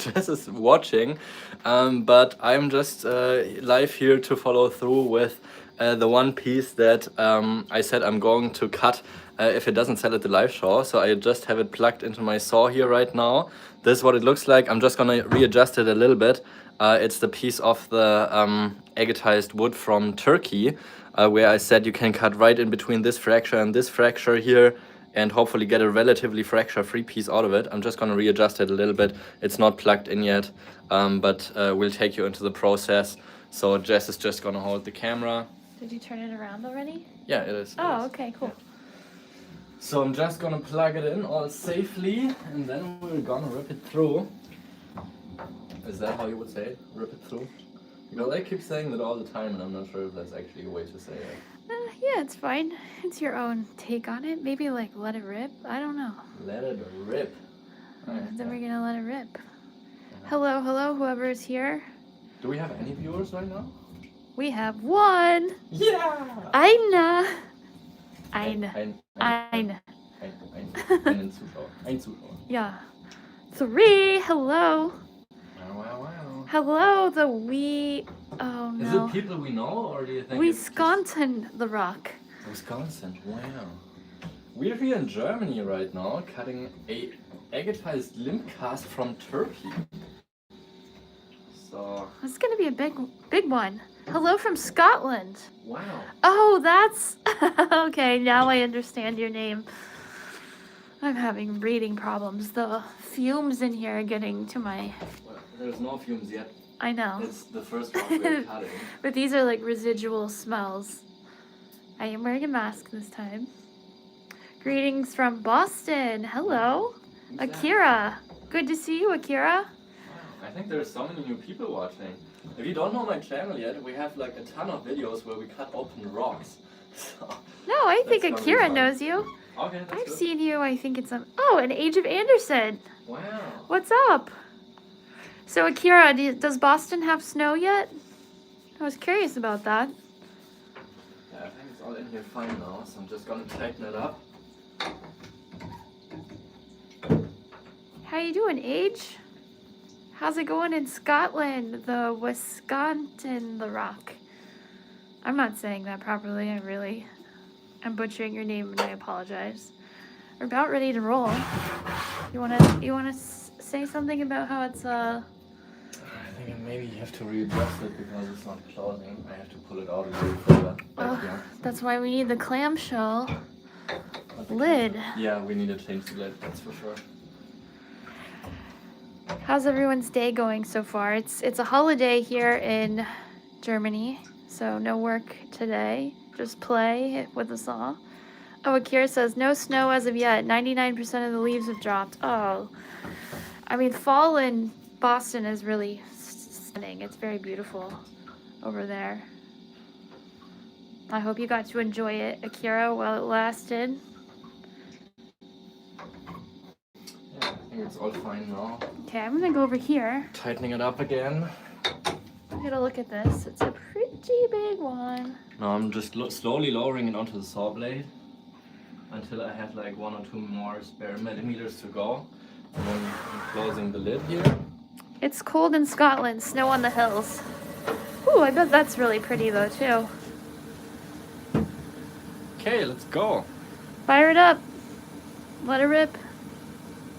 Jess is watching, but I'm just live here to follow through with the one piece that I said I'm going to cut if it doesn't sell at the live show. So I just have it plugged into my saw here right now. This is what it looks like. I'm just gonna readjust it a little bit. It's the piece of the agatized wood from Turkey, where I said you can cut right in between this fracture and this fracture here, and hopefully get a relatively fracture-free piece out of it. I'm just gonna readjust it a little bit. It's not plugged in yet, but we'll take you into the process. So Jess is just gonna hold the camera. Did you turn it around already? Yeah, it is. Oh, okay, cool. Yeah. So I'm just gonna plug it in all safely, and then we're gonna rip it through. Is that how you would say it? Rip it through? Because I keep saying that all the time, and I'm not sure if that's actually a way to say it. Yeah, it's fine. It's your own take on it. Maybe like let it rip. I don't know. Let it rip. Then we're gonna let it rip. Hello, hello, whoever is here. Do we have any viewers right now? We have one. Yeah. Einen Zuschauer. Ein Zuschauer. Yeah. 3. Hello. Wow. Hello, the we. Oh no. Is it people we know, or do you think Wisconsin, the rock. Wisconsin? Wow. We're here in Germany right now, cutting a agatized limb cast from Turkey. So. This is gonna be a big one. Hello from Scotland. Wow. Oh, that's okay. Now I understand your name. I'm having reading problems. The fumes in here are getting to my. Well, there's no fumes yet. I know. It's the first one we're cutting. But these are like residual smells. I am wearing a mask this time. Greetings from Boston. Hello. Akira. Good to see you, Akira. Wow. I think there's so many new people watching. If you don't know my channel yet, we have like a ton of videos where we cut open rocks. So, no, I think Akira knows you. Okay, that's I've good. seen you, I think it's an Age of Anderson. Wow. What's up? So Akira, does Boston have snow yet? I was curious about that. Yeah, I think it's all in here fine now, so I'm just gonna tighten it up. How you doing, Age? How's it going in Scotland? The Wisconsin, the rock. I'm not saying that properly. I'm butchering your name, and I apologize. We're about ready to roll. You wanna say something about how it's I think maybe you have to readjust it because it's not closing. I have to pull it out a little further. Yeah. That's why we need the clamshell lid. Yeah, we need to change the lid. That's for sure. How's everyone's day going so far? It's a holiday here in Germany, so no work today. Just play with the saw. Oh, Akira says no snow as of yet. 99% of the leaves have dropped. Oh, I mean, fall in Boston is really stunning. It's very beautiful over there. I hope you got to enjoy it, Akira, while it lasted. Yeah, I think it's all fine now. Okay, I'm gonna go over here. Tightening it up again. Get a look at this. It's a pretty big one. Now I'm just slowly lowering it onto the saw blade until I have like 1 or 2 more spare millimeters to go. And then I'm closing the lid here. It's cold in Scotland, snow on the hills. Ooh, I bet that's really pretty though too. Okay, let's go. Fire it up. Let it rip.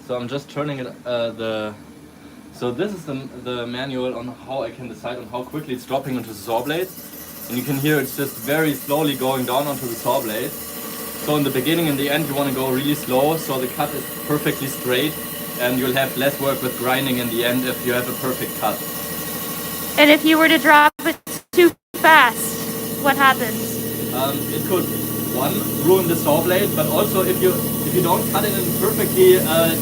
So I'm just turning it, so this is the manual on how I can decide on how quickly it's dropping into the saw blade. And you can hear it's just very slowly going down onto the saw blade. So in the beginning and the end you want to go really slow so the cut is perfectly straight, and you'll have less work with grinding in the end if you have a perfect cut. And if you were to drop it too fast, what happens? It could, one, ruin the saw blade, but also if you don't cut it in a perfectly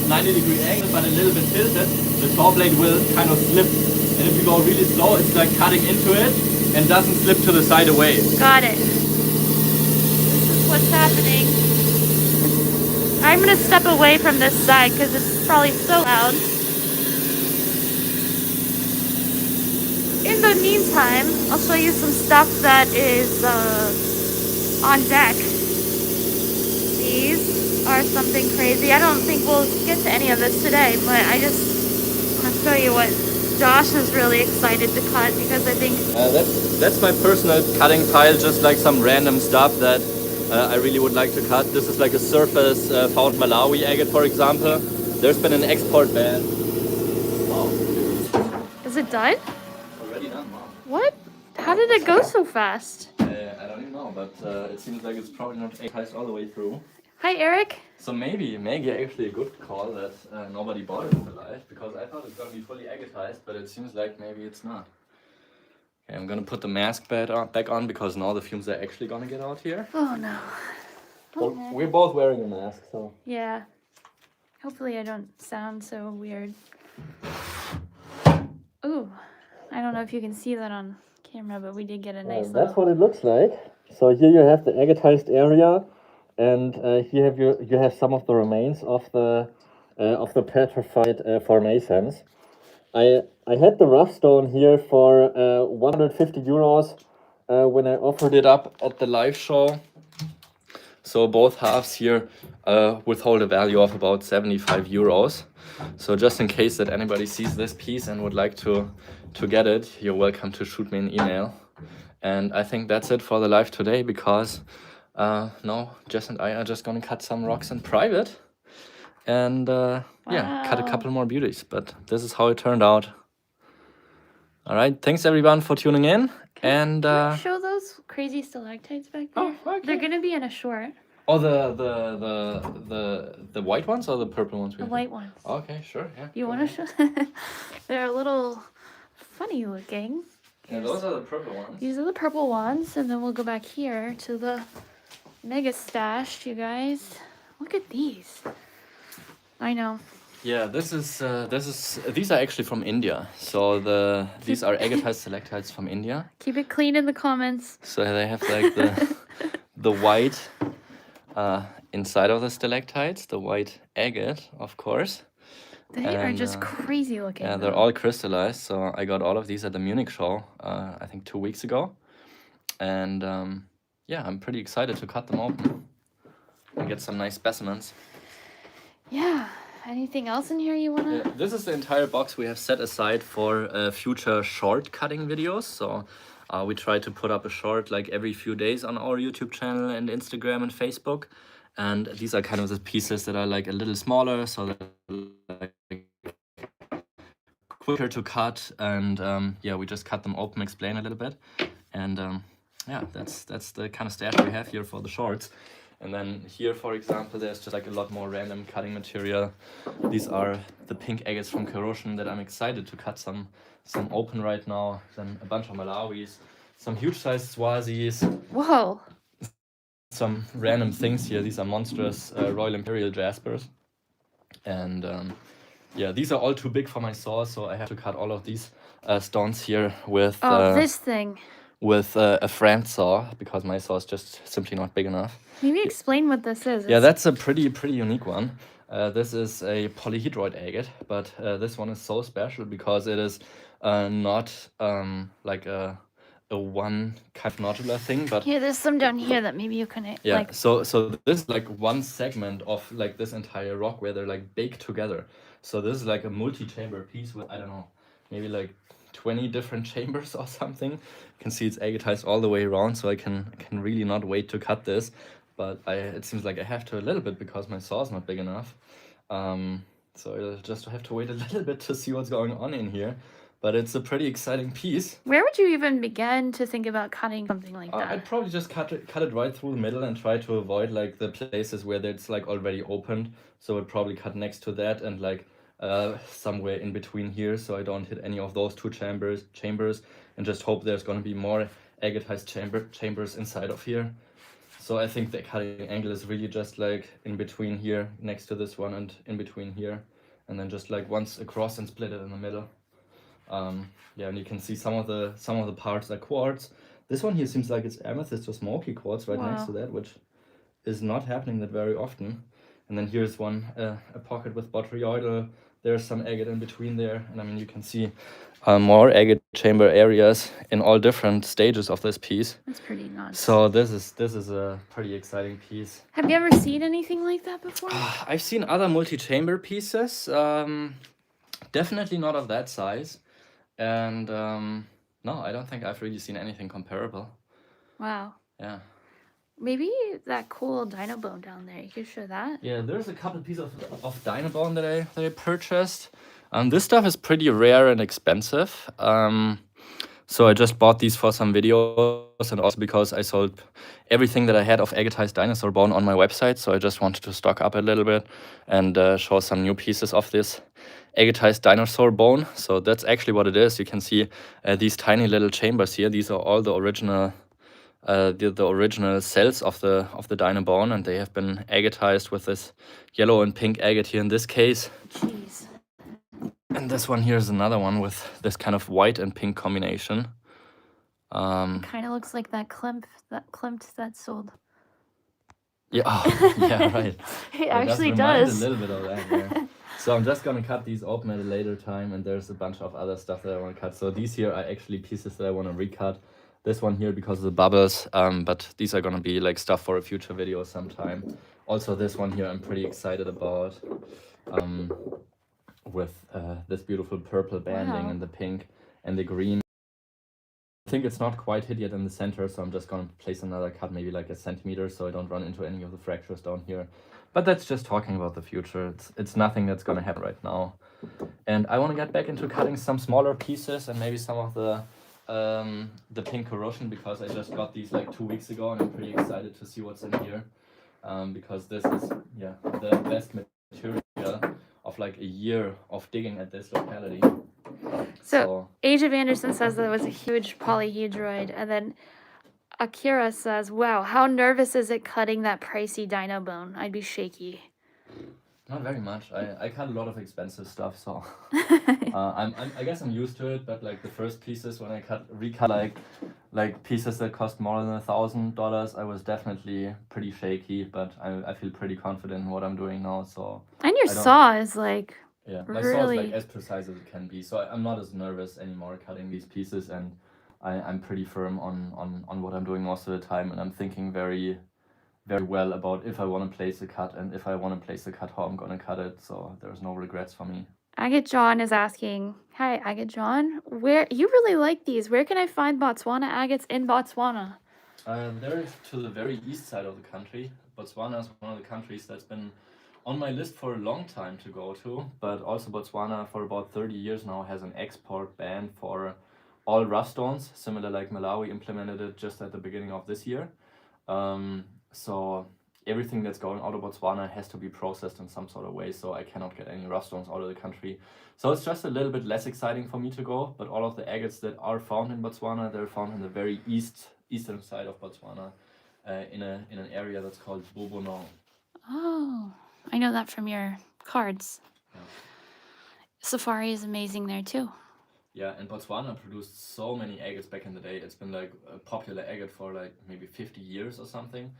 90-degree angle but a little bit tilted, the saw blade will kind of slip. And if you go really slow, it's like cutting into it and doesn't slip to the side away. Got it. This is what's happening. I'm gonna step away from this side because it's probably so loud. In the meantime, I'll show you some stuff that is on deck. These are something crazy. I don't think we'll get to any of this today, but I just want to tell you what, Josh is really excited to cut because I think That's my personal cutting pile, just like some random stuff that I really would like to cut. This is like a surface found Malawi agate, for example. There's been an export ban. Oh, is it done? already done, wow. What? How did it go so fast? I don't even know, but it seems like it's probably not agatized all the way through. Hi, Eric. So maybe actually a good call that nobody bought it in the live, because I thought it's gonna be fully agatized, but it seems like maybe it's not. Okay, I'm gonna put the mask back on because now the fumes are actually gonna get out here. Oh no. Well, we're both wearing a mask, so. Yeah. Hopefully I don't sound so weird. Ooh. I don't know if you can see that on camera, but we did get a nice That's what it looks like. So here you have the agatized area, and here you have some of the remains of the petrified formations. I had the rough stone here for 150 euros when I offered it up at the live show. So both halves here withhold a value of about 75 euros. So just in case that anybody sees this piece and would like to get it, you're welcome to shoot me an email. And I think that's it for the live today, because now Jess and I are just gonna cut some rocks in private and yeah, cut a couple more beauties. But this is how it turned out. All right, thanks everyone for tuning in. Can you show those crazy stalactites back there? Oh, okay. They're gonna be in a short. Oh, the white ones or the purple ones? The white ones. Okay, sure, yeah. You want to show? They're a little funny looking. Yeah, those are the purple ones. These are the purple ones, and then we'll go back here to the mega stash, you guys. Look at these. I know. Yeah, these are actually from India. So these are agatized stalactites from India. Keep it clean in the comments. So they have like the white inside of the stalactites, the white agate, of course. They are just crazy looking. Yeah, they're all crystallized. So I got all of these at the Munich show, I think 2 weeks ago. And yeah, I'm pretty excited to cut them open and get some nice specimens. Yeah. Anything else in here you want to? Yeah, this is the entire box we have set aside for future short cutting videos. So we try to put up a short like every few days on our YouTube channel and Instagram and Facebook. And these are kind of the pieces that are like a little smaller, so that like quicker to cut. And yeah, we just cut them open, explain a little bit. And yeah, that's the kind of stash we have here for the shorts. And then here, for example, there's just like a lot more random cutting material. These are the pink agates from corrosion that I'm excited to cut some open right now. Then a bunch of Malawis, some huge sized Swazis. Whoa. Some random things here. These are monstrous Royal Imperial Jaspers. And yeah, these are all too big for my saw, so I have to cut all of these stones here with this thing. With a friend saw, because my saw is just simply not big enough. Maybe explain what this is. Yeah, that's a pretty unique one. This is a polyhedroid agate, but this one is so special because it is not like a one kind of nodular thing, but yeah, there's some down here that maybe you can yeah. like. So this is like one segment of like this entire rock where they're like baked together. So this is like a multi-chamber piece with, I don't know, maybe like 20 different chambers or something. You can see it's agatized all the way around, so I can really not wait to cut this. But it seems like I have to a little bit because my saw is not big enough. So I'll just have to wait a little bit to see what's going on in here. But it's a pretty exciting piece. Where would you even begin to think about cutting something like that? I'd probably just cut it right through the middle and try to avoid like the places where it's like already opened. So I'd probably cut next to that and like somewhere in between here, so I don't hit any of those two chambers, and just hope there's going to be more agatized chambers inside of here. So I think the cutting angle is really just like in between here, next to this one, and in between here, and then just like once across and split it in the middle. Yeah, and you can see some of the parts are quartz. This one here seems like it's amethyst or smoky quartz right next to that, which is not happening that very often. And then here's one, a pocket with botryoidal. There's some agate in between there, and I mean you can see more agate chamber areas in all different stages of this piece. That's pretty nuts. So this is a pretty exciting piece. Have you ever seen anything like that before? I've seen other multi-chamber pieces. Definitely not of that size. And no, I don't think I've really seen anything comparable. Wow. Yeah. Maybe that cool dino bone down there. You could show that. Yeah, there's a couple pieces of dino bone that I purchased. This stuff is pretty rare and expensive. So I just bought these for some videos and also because I sold everything that I had of Agatebay dinosaur bone on my website. So I just wanted to stock up a little bit and show some new pieces of this Agatebay dinosaur bone. So that's actually what it is. You can see these tiny little chambers here. These are all the original the original cells of the dino bone, and they have been agatized with this yellow and pink agate here in this case. Jeez. And this one here is another one with this kind of white and pink combination. Kind of looks like that Klimt that sold. Yeah, oh, yeah, right. It actually remind does. a little bit of that. Yeah. So I'm just gonna cut these open at a later time, and there's a bunch of other stuff that I want to cut. So these here are actually pieces that I want to recut. This one here because of the bubbles, but these are gonna be like stuff for a future video sometime. Also this one here I'm pretty excited about, with this beautiful purple banding and the pink and the green. I think it's not quite hit yet in the center, so I'm just gonna place another cut, maybe like a centimeter, so I don't run into any of the fractures down here. But that's just talking about the future. It's nothing that's gonna happen right now. And I want to get back into cutting some smaller pieces and maybe some of the pink corrosion, because I just got these like 2 weeks ago and I'm pretty excited to see what's in here. Because this is the best material of like a year of digging at this locality. So Age of Anderson says that it was a huge polyhedroid, and then Akira says, "Wow, how nervous is it cutting that pricey dino bone? I'd be shaky." Not very much. I cut a lot of expensive stuff, so I guess I'm used to it. But like the first pieces when I recut like pieces that cost more than $1,000, I was definitely pretty shaky. But I feel pretty confident in what I'm doing now. So and your saw is like my saw is like as precise as it can be. So I'm not as nervous anymore cutting these pieces, and I'm pretty firm on what I'm doing most of the time, and I'm thinking very well about if I want to place a cut, and if I want to place a cut, how I'm gonna cut it. So there's no regrets for me. Agate John is asking, "Hi, Agate John, where you really like these? Where can I find Botswana agates in Botswana?" They're to the very east side of the country. Botswana is one of the countries that's been on my list for a long time to go to, but also Botswana for about 30 years now has an export ban for all rough stones, similar like Malawi implemented it just at the beginning of this year. So everything that's going out of Botswana has to be processed in some sort of way, so I cannot get any rough stones out of the country. So it's just a little bit less exciting for me to go, but all of the agates that are found in Botswana, they're found in the very eastern side of Botswana, in an area that's called Bobonong. Oh, I know that from your cards. Yeah. Safari is amazing there too. Yeah, and Botswana produced so many agates back in the day. It's been like a popular agate for like maybe 50 years or something.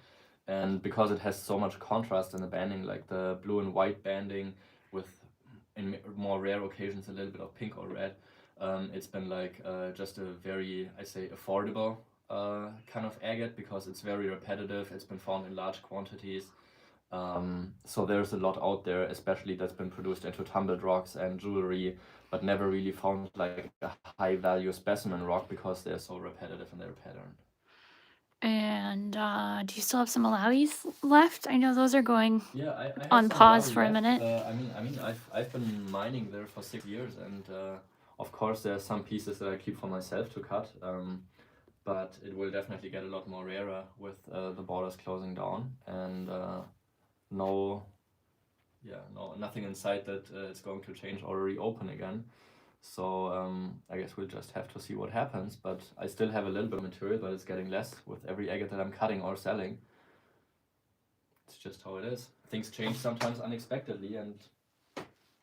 And because it has so much contrast in the banding, like the blue and white banding with, in more rare occasions, a little bit of pink or red, it's been like just a very, I say, affordable kind of agate, because it's very repetitive. It's been found in large quantities. So there's a lot out there, especially that's been produced into tumbled rocks and jewelry, but never really found like a high value specimen rock because they're so repetitive in their pattern. And do you still have some Malawis left? I know those are going I on pause for a minute. I've been mining there for 6 years, and of course there are some pieces that I keep for myself to cut, but it will definitely get a lot more rarer with the borders closing down, and nothing in sight that it's going to change or reopen again. So I guess we'll just have to see what happens, but I still have a little bit of material, but it's getting less with every agate that I'm cutting or selling. It's just how it is. Things change sometimes unexpectedly, and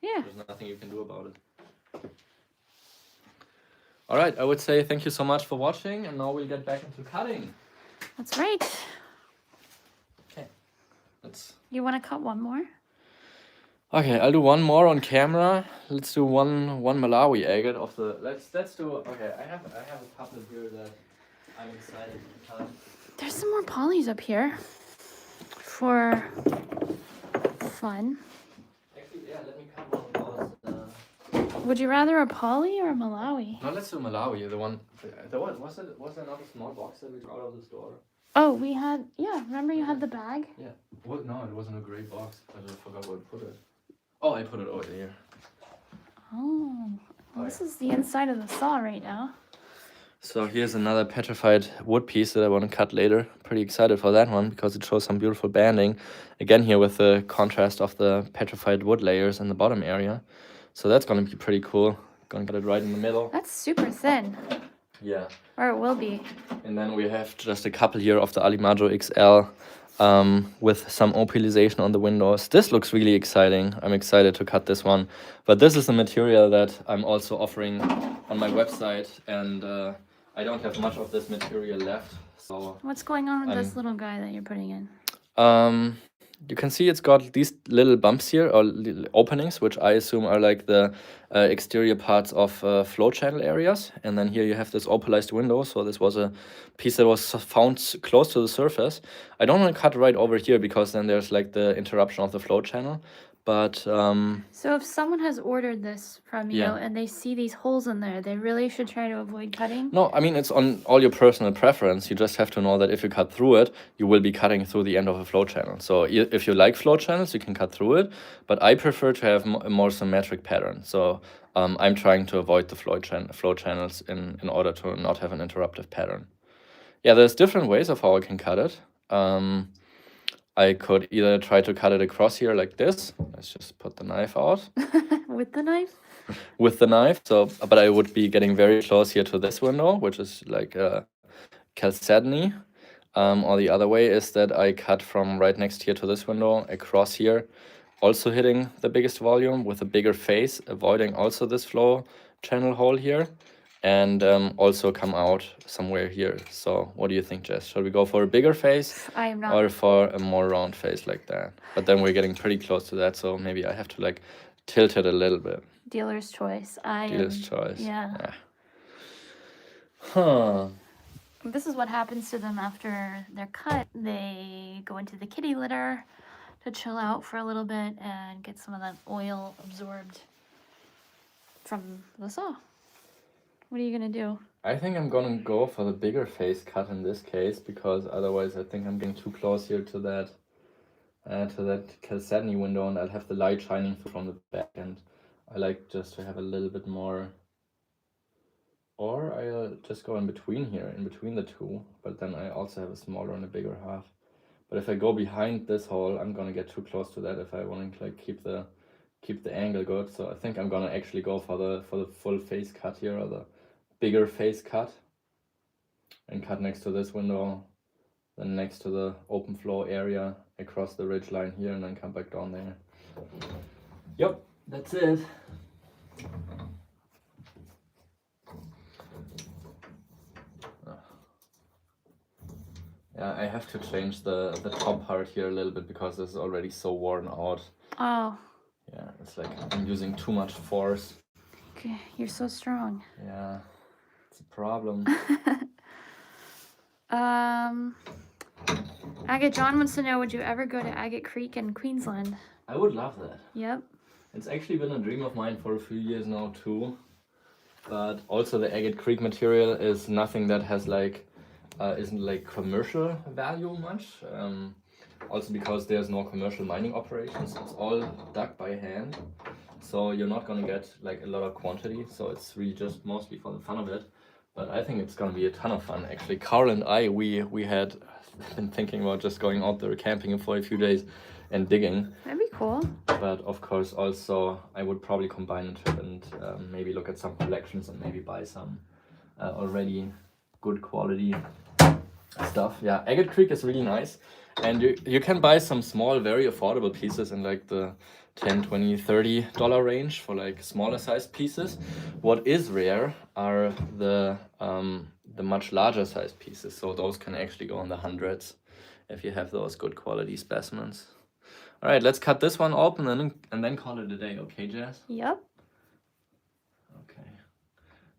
there's nothing you can do about it. All right, I would say thank you so much for watching, and now we'll get back into cutting. That's right. Okay. You want to cut one more? Okay, I'll do one more on camera. Let's do one Malawi agate of the. Let's do. Okay, I have a couple here that I'm excited to cut. There's some more polys up here for fun. Actually, yeah. Let me cut one of those. Would you rather a poly or a Malawi? No, let's do Malawi. The one. Was there not a small box that we got out of the store? Oh, we had, yeah, remember you had the bag? Yeah. What? No, it wasn't a great box. I just forgot where to put it. Oh, I put it over here. Oh, well, this is the inside of the saw right now. So here's another petrified wood piece that I want to cut later. Pretty excited for that one because it shows some beautiful banding. Again here with the contrast of the petrified wood layers in the bottom area. So that's going to be pretty cool. Going to cut it right in the middle. That's super thin. Yeah. Or it will be. And then we have just a couple here of the Alimajo XL with some opalization on the windows. This looks really exciting. I'm excited to cut this one. But this is the material that I'm also offering on my website. And I don't have much of this material left. So What's going on with this little guy that you're putting in? you can see it's got these little bumps here, or little openings, which I assume are like the exterior parts of flow channel areas. And then here you have this opalized window. So this was a piece that was found close to the surface. I don't want to cut right over here because then there's like the interruption of the flow channel. But so if someone has ordered this from you Yeah. and they see these holes in there, they really should try to avoid cutting? no, I mean, it's on all your personal preference. You just have to know that if you cut through it, you will be cutting through the end of a flow channel. So if you like flow channels, you can cut through it. But I prefer to have a more symmetric pattern. So I'm trying to avoid the flow channels in order to not have an interruptive pattern. Yeah, there's different ways of how I can cut it. I could either try to cut it across here like this. Let's just put the knife out. With the knife? With the knife. So, but I would be getting very close here to this window, which is like chalcedony. Or the other way is that I cut from right next here to this window across here, also hitting the biggest volume with a bigger face, avoiding also this flow channel hole here, and also come out somewhere here. So what do you think, Jess? Shall we go for a bigger face I am not. or for a more round face like that? But then we're getting pretty close to that, so maybe I have to like tilt it a little bit. Dealer's choice. Dealer's choice. Yeah. Huh. This is what happens to them after they're cut. They go into the kitty litter to chill out for a little bit and get some of that oil absorbed from the saw. What are you gonna do? I think I'm gonna go for the bigger face cut in this case, because otherwise I think I'm getting too close here to that chalcedony window, and I'll have the light shining through from the back, and I like just to have a little bit more. Or I'll just go in between here, in between the two, but then I also have a smaller and a bigger half. But if I go behind this hole, I'm gonna get too close to that if I want to like keep the angle good. So I think I'm gonna actually go for the full face cut here, or the bigger face cut, and cut next to this window, then next to the open flow area across the ridge line here, and then come back down there. Yep, that's it. Yeah, I have to change the top part here a little bit because this is already so worn out. Oh. Yeah, it's like I'm using too much force. Okay, you're so strong. Yeah, it's a problem. Agate John wants to know, would you ever go to Agate Creek in Queensland? I would love that. Yep. It's actually been a dream of mine for a few years now too. But also the Agate Creek material is nothing that has like isn't like commercial value much. Also because there's no commercial mining operations. It's all dug by hand. So you're not gonna get like a lot of quantity. So it's really just mostly for the fun of it. But I think it's gonna be a ton of fun actually. Carl and I, we had been thinking about just going out there camping for a few days and digging. That'd be cool. But of course also I would probably combine it and maybe look at some collections and maybe buy some already good quality stuff. Yeah, Agate Creek is really nice, and you can buy some small, very affordable pieces in like the $10, $20, $30 range for like smaller sized pieces. What is rare are the much larger sized pieces, so those can actually go in the hundreds if you have those good quality specimens. All right, let's cut this one open and then call it a day, okay, Jess? Yep. Okay.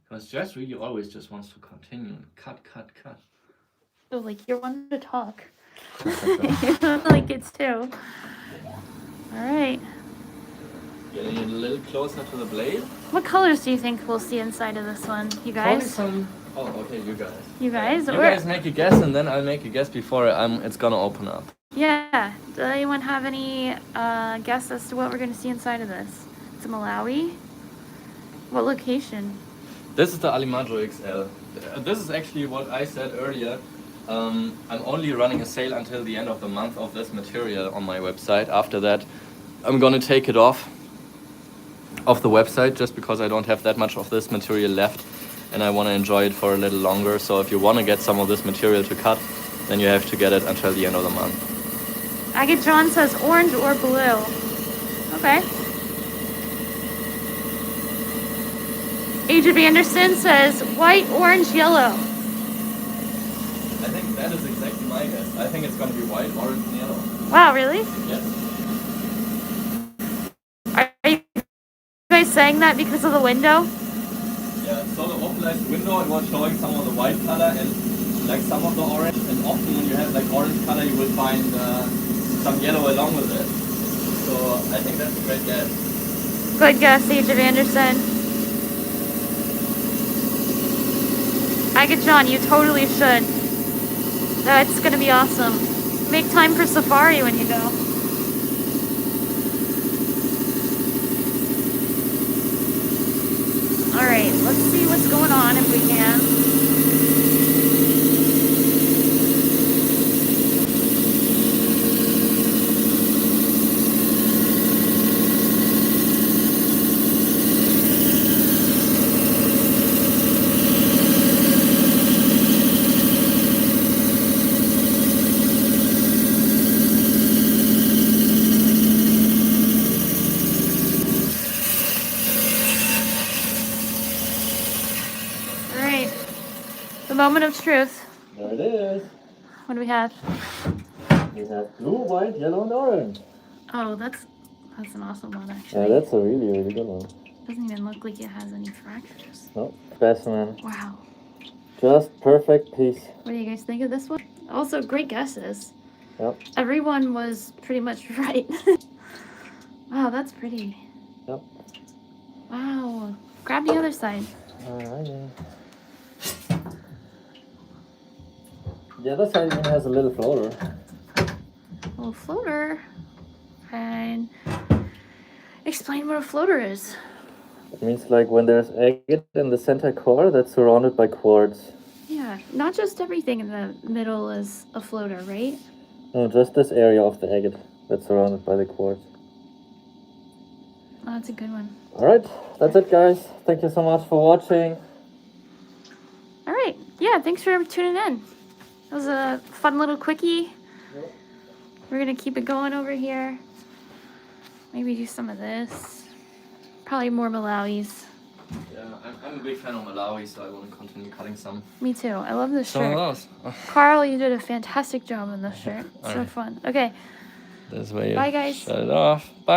Because Jess really always just wants to continue. Cut. Oh, like you're one to talk. Like it's too. All right. Getting it a little closer to the blade. What colors do you think we'll see inside of this one, you Probably guys? some. Oh, okay, you guys. You guys? You guys make a guess, and then I'll make a guess before it's gonna open up. Yeah. Does anyone have any guess as to what we're gonna see inside of this? It's a Malawi. What location? This is the Alimaggio XL. This is actually what I said earlier. I'm only running a sale until the end of the month of this material on my website. After that, I'm gonna take it off the website just because I don't have that much of this material left and I want to enjoy it for a little longer. So if you want to get some of this material to cut, then you have to get it until the end of the month. Agate John says orange or blue. Okay. Age of Anderson says white, orange, yellow. I think that is exactly my guess. I think it's going to be white, orange, and yellow. Wow, really? Yes. Are you guys saying that because of the window? Yeah, so the open-lashed window, it was showing some of the white color and like some of the orange. And often when you have like orange color, you will find some yellow along with it. So I think that's a great guess. Good guess, Age of Anderson. Agate John, you totally should. That's gonna be awesome. Make time for safari when you go. Alright, let's see what's going on if we can. The moment of truth. There it is. What do we have? We have blue, white, yellow, and orange. Oh, that's an awesome one, actually. Yeah, that's a really, really good one. Doesn't even look like it has any fractures. No, specimen. Wow. Just perfect piece. What do you guys think of this one? Also, great guesses. Yep. Everyone was pretty much right. Wow, that's pretty. Yep. Wow. Grab the other side. Alright. The other side even has a little floater. Little floater. And explain what a floater is. It means like when there's agate in the center core that's surrounded by quartz. Yeah, not just everything in the middle is a floater, right? No, just this area of the agate that's surrounded by the quartz. Oh, that's a good one. Alright, that's it guys. Thank you so much for watching. Alright, yeah, thanks for tuning in. It was a fun little quickie. Yep. We're gonna keep it going over here. Maybe do some of this. Probably more Malawis. Yeah, I'm a big fan of Malawi, so I want to continue cutting some. Me too. I love this Some shirt. of those. Carl, you did a fantastic job on this shirt. So Alright. fun. Okay. This way you Bye, guys. shut it off. Bye.